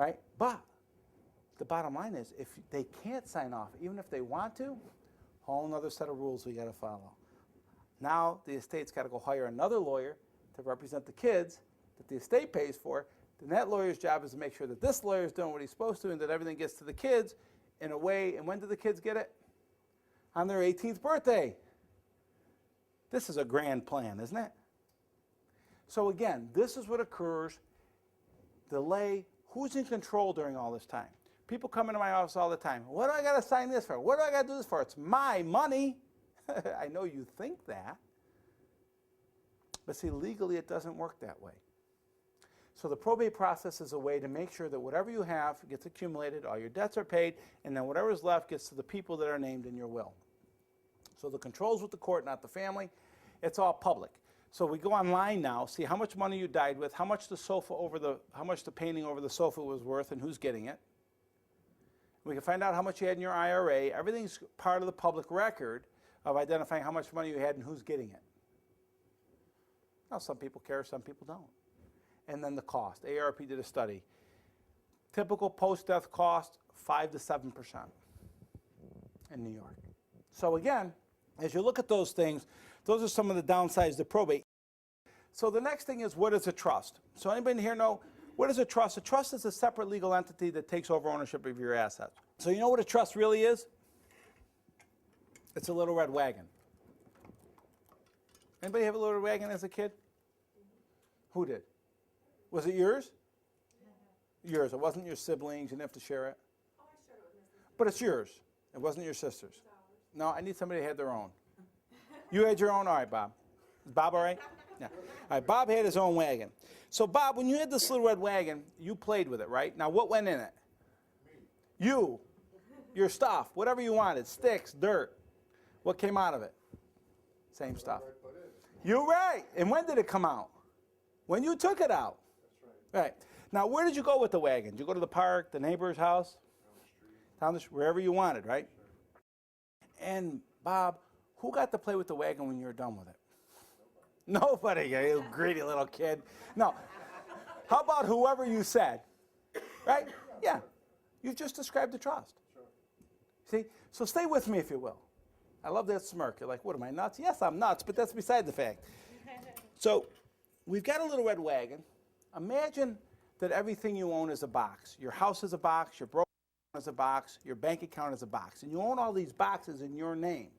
right? But the bottom line is, if they can't sign off, even if they want to, whole another set of rules we got to follow. Now the estate's got to go hire another lawyer to represent the kids that the estate pays for. Then that lawyer's job is to make sure that this lawyer is doing what he's supposed to and that everything gets to the kids in a way. And when do the kids get it? On their 18th birthday. This is a grand plan, isn't it? So again, this is what occurs. Delay. Who's in control during all this time? People come into my office all the time. What do I got to sign this for? What do I got to do this for? It's my money. I know you think that. But see, legally it doesn't work that way. So the probate process is a way to make sure that whatever you have gets accumulated, all your debts are paid, and then whatever is left gets to the people that are named in your will. So the control's with the court, not the family. It's all public. So we go online now, see how much money you died with, how much the painting over the sofa was worth, and who's getting it. We can find out how much you had in your IRA. Everything's part of the public record of identifying how much money you had and who's getting it. Now, some people care, some people don't. And then the cost. AARP did a study. Typical post-death cost, 5 to 7% in New York. So again, as you look at those things, those are some of the downsides to probate. So the next thing is, what is a trust? So anybody here know, what is a trust? A trust is a separate legal entity that takes over ownership of your assets. So you know what a trust really is? It's a little red wagon. Anybody have a little red wagon as a kid? Who did? Was it yours? Yours. It wasn't your siblings. You didn't have to share it. Oh, I shared it with my sister. But it's yours. It wasn't your sister's. No, I need somebody who had their own. You had your own? All right, Bob. Is Bob all right? Yeah. All right, Bob had his own wagon. So, Bob, when you had this little red wagon, you played with it, right? Now, what went in it? Me. You. Your stuff. Whatever you wanted. Sticks, dirt. What came out of it? Same stuff. You're right. And when did it come out? When you took it out. That's right. Right. Now, where did you go with the wagon? Did you go to the park, the neighbor's house? Down the street. Wherever you wanted, right? And, Bob, who got to play with the wagon when you were done with it? Nobody, you greedy little kid. No. How about whoever you said? Right? Yeah. You just described the trust. See? So stay with me, if you will. I love that smirk. You're like, what, am I nuts? Yes, I'm nuts, but that's beside the fact. So we've got a little red wagon. Imagine that everything you own is a box. Your house is a box, your broker is a box, your bank account is a box. And you own all these boxes in your name.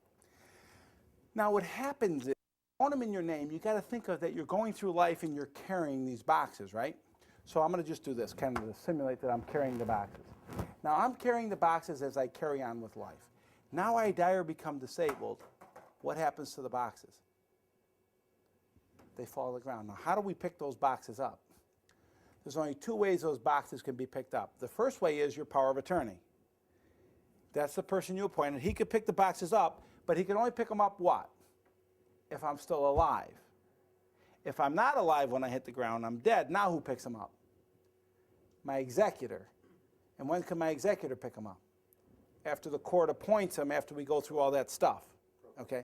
Now what happens is, you own them in your name, you got to think of that you're going through life and you're carrying these boxes, right? So I'm going to just do this, kind of to simulate that I'm carrying the boxes. Now I'm carrying the boxes as I carry on with life. Now I die or become disabled. What happens to the boxes? They fall to the ground. Now how do we pick those boxes up? There's only two ways those boxes can be picked up. The first way is your power of attorney. That's the person you appointed. He could pick the boxes up, but he can only pick them up what? If I'm still alive. If I'm not alive when I hit the ground, I'm dead. Now who picks them up? My executor. And when can my executor pick them up? After the court appoints him, after we go through all that stuff. Okay?